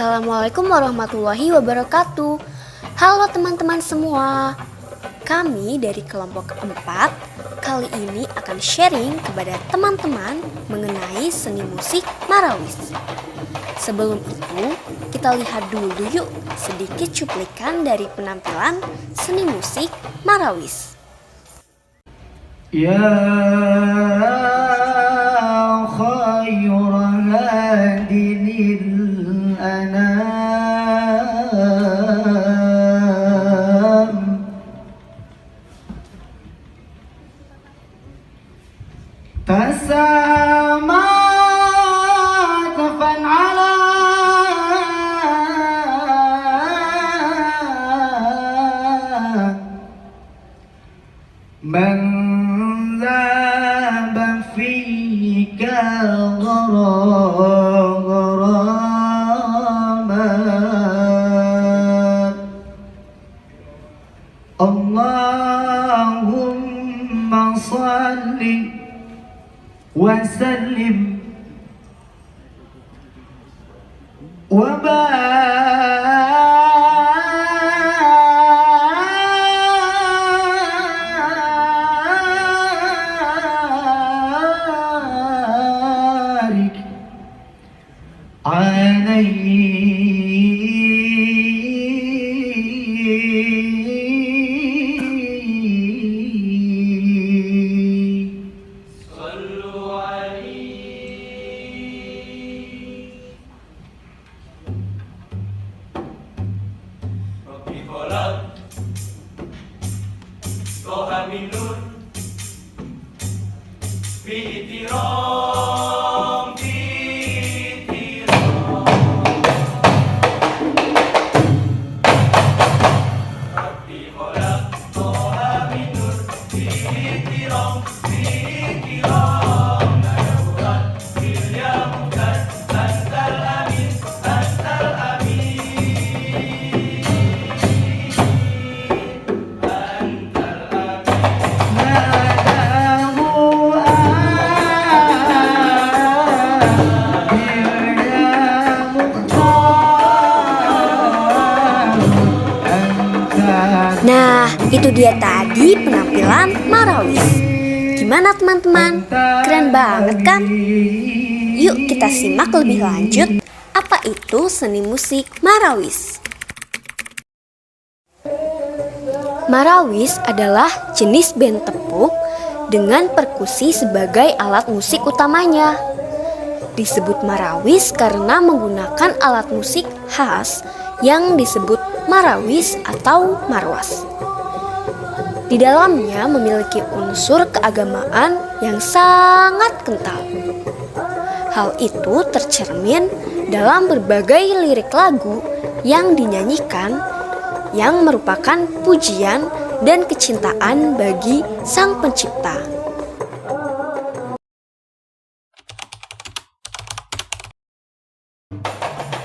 Assalamualaikum warahmatullahi wabarakatuh. Halo teman-teman semua. Kami dari kelompok 4 kali ini akan sharing kepada teman-teman mengenai seni musik Marawis. Sebelum itu, kita lihat dulu yuk sedikit cuplikan dari penampilan seni musik Marawis. Ya khayra hadinil anam tasamat fan'ala man ذاب فيك غراما اللهم صل وسلم وبارك عليه صلوا عليه ربي خلق طه من نور في احترام ربي خلق طه من نور في احترام نورا في يا ممتاز أنت الأمين أنت الأمين أنت الأمين ناداه يا مختار أنت. Nah, itu dia tadi penampilan Marawis. Gimana teman-teman? Keren banget kan? Yuk kita simak lebih lanjut apa itu seni musik Marawis. Marawis adalah jenis band tepuk dengan perkusi sebagai alat musik utamanya. Disebut Marawis karena menggunakan alat musik khas yang disebut marawis atau marwas. Di dalamnya memiliki unsur keagamaan yang sangat kental. Hal itu tercermin dalam berbagai lirik lagu yang dinyanyikan yang merupakan pujian dan kecintaan bagi Sang Pencipta.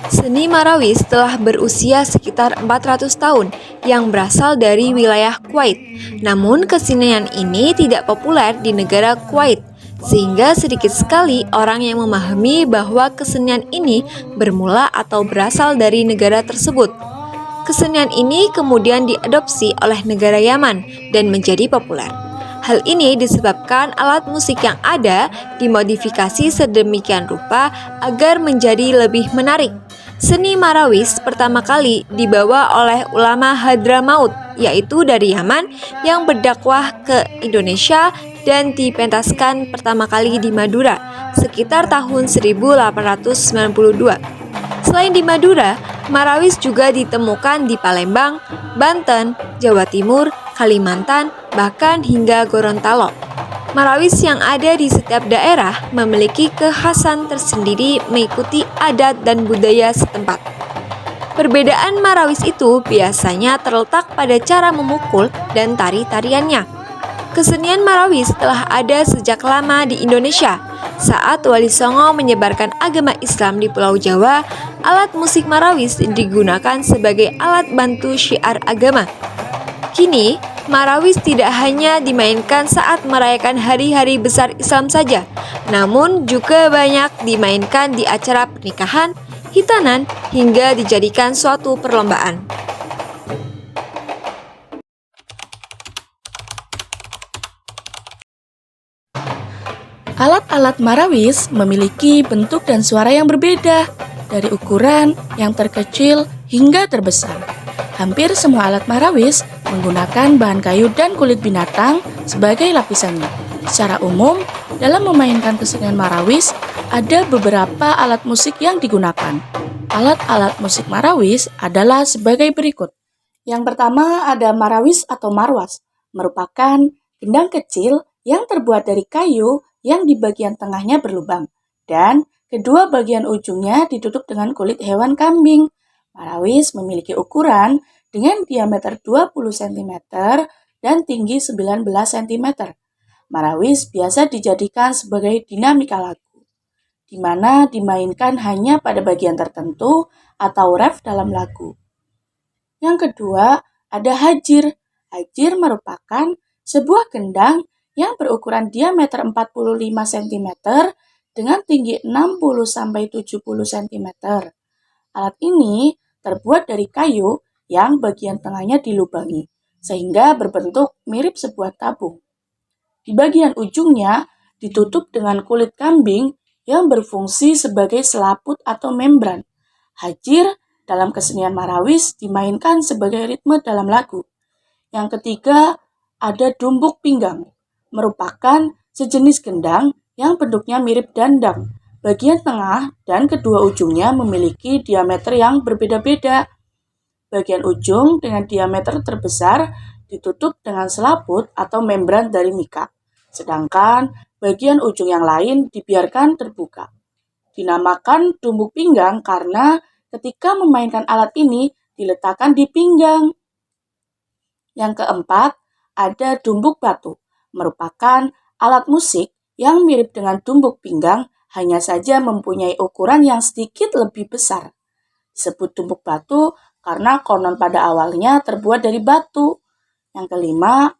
Seni Marawis telah berusia sekitar 400 tahun yang berasal dari wilayah Kuwait. Namun kesenian ini tidak populer di negara Kuwait, sehingga sedikit sekali orang yang memahami bahwa kesenian ini bermula atau berasal dari negara tersebut. Kesenian ini kemudian diadopsi oleh negara Yaman dan menjadi populer. Hal ini disebabkan alat musik yang ada dimodifikasi sedemikian rupa agar menjadi lebih menarik. Seni Marawis pertama kali dibawa oleh ulama Hadramaut, yaitu dari Yaman, yang berdakwah ke Indonesia dan dipentaskan pertama kali di Madura sekitar tahun 1892. Selain di Madura, Marawis juga ditemukan di Palembang, Banten, Jawa Timur, Kalimantan, bahkan hingga Gorontalo. Marawis yang ada di setiap daerah memiliki kekhasan tersendiri mengikuti adat dan budaya setempat. Perbedaan Marawis itu biasanya terletak pada cara memukul dan tari-tariannya. Kesenian Marawis telah ada sejak lama di Indonesia. Saat Wali Songo menyebarkan agama Islam di Pulau Jawa, alat musik Marawis digunakan sebagai alat bantu syiar agama. Kini, Marawis tidak hanya dimainkan saat merayakan hari-hari besar Islam saja, namun juga banyak dimainkan di acara pernikahan, hitanan, hingga dijadikan suatu perlombaan. Alat-alat marawis memiliki bentuk dan suara yang berbeda, dari ukuran yang terkecil hingga terbesar. Hampir semua alat marawis menggunakan bahan kayu dan kulit binatang sebagai lapisannya. Secara umum, dalam memainkan kesenian marawis, ada beberapa alat musik yang digunakan. Alat-alat musik marawis adalah sebagai berikut. Yang pertama ada marawis atau marwas, merupakan gendang kecil yang terbuat dari kayu yang di bagian tengahnya berlubang, dan kedua bagian ujungnya ditutup dengan kulit hewan kambing. Marawis memiliki ukuran dengan diameter 20 cm dan tinggi 19 cm. Marawis biasa dijadikan sebagai dinamika lagu, di mana dimainkan hanya pada bagian tertentu atau ref dalam lagu. Yang kedua, ada hajir. Hajir merupakan sebuah gendang yang berukuran diameter 45 cm dengan tinggi 60-70 cm. Alat ini terbuat dari kayu yang bagian tengahnya dilubangi, sehingga berbentuk mirip sebuah tabung. Di bagian ujungnya ditutup dengan kulit kambing yang berfungsi sebagai selaput atau membran. Hajir dalam kesenian marawis dimainkan sebagai ritme dalam lagu. Yang ketiga, ada dumbuk pinggang, merupakan sejenis gendang yang bentuknya mirip dandang. Bagian tengah dan kedua ujungnya memiliki diameter yang berbeda-beda. Bagian ujung dengan diameter terbesar ditutup dengan selaput atau membran dari mika, sedangkan bagian ujung yang lain dibiarkan terbuka. Dinamakan dumbuk pinggang karena ketika memainkan alat ini diletakkan di pinggang. Yang keempat, ada dumbuk batu, merupakan alat musik yang mirip dengan dumbuk pinggang, hanya saja mempunyai ukuran yang sedikit lebih besar. Disebut dumbuk batu karena konon pada awalnya terbuat dari batu. Yang kelima,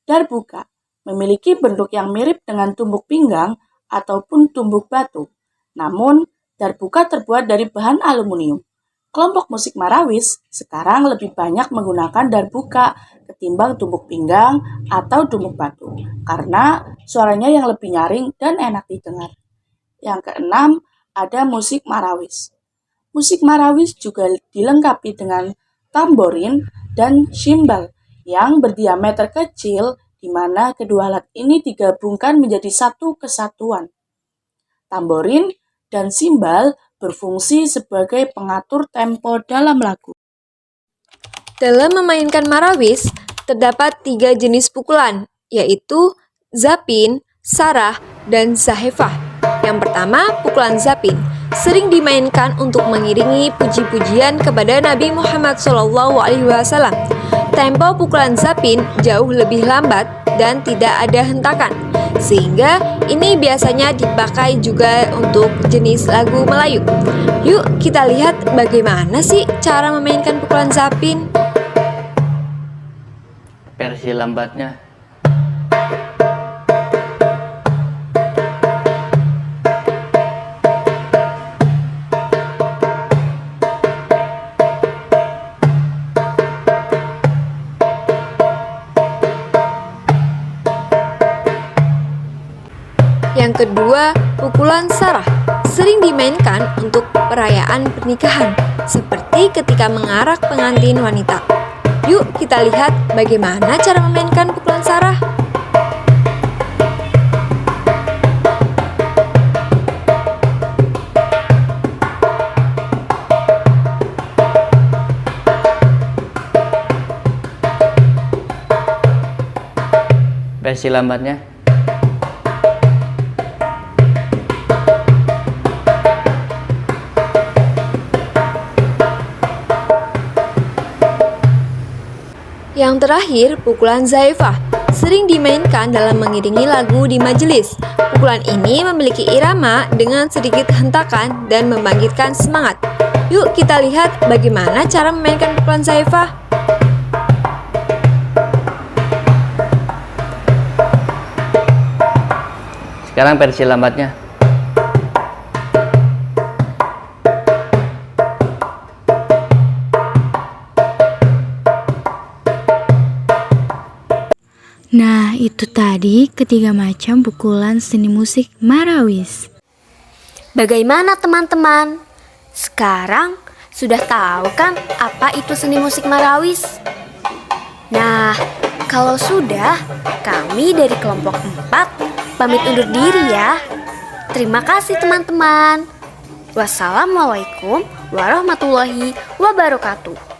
darbuka, memiliki bentuk yang mirip dengan dumbuk pinggang ataupun dumbuk batu. Namun, darbuka terbuat dari bahan aluminium. Kelompok musik marawis sekarang lebih banyak menggunakan darbuka ketimbang dumbuk pinggang atau dumbuk batu, karena suaranya yang lebih nyaring dan enak didengar. Yang keenam, ada musik marawis. Musik marawis juga dilengkapi dengan tamborin dan simbal yang berdiameter kecil, di mana kedua alat ini digabungkan menjadi satu kesatuan. Tamborin dan simbal berfungsi sebagai pengatur tempo dalam lagu. Dalam memainkan marawis, terdapat 3 jenis pukulan, yaitu zapin, sarah, dan zahefah. Yang pertama, pukulan zapin, sering dimainkan untuk mengiringi puji-pujian kepada Nabi Muhammad SAW. Tempo pukulan zapin jauh lebih lambat dan tidak ada hentakan, sehingga ini biasanya dipakai juga untuk jenis lagu Melayu. Yuk kita lihat bagaimana sih cara memainkan pukulan zapin. Versi lambatnya. Yang kedua, pukulan sarah, sering dimainkan untuk perayaan pernikahan, seperti ketika mengarak pengantin wanita. Yuk kita lihat bagaimana cara memainkan pukulan sarah. Versi lambatnya. Yang terakhir, pukulan zaifah, sering dimainkan dalam mengiringi lagu di majelis. Pukulan ini memiliki irama dengan sedikit hentakan dan membangkitkan semangat. Yuk kita lihat bagaimana cara memainkan pukulan zaifah. Sekarang versi lambatnya. itu tadi ketiga macam pukulan seni musik Marawis. Bagaimana teman-teman? Sekarang sudah tahu kan apa itu seni musik Marawis? Nah, kalau sudah, kami dari kelompok 4 pamit undur diri ya. Terima kasih teman-teman. Wassalamualaikum warahmatullahi wabarakatuh.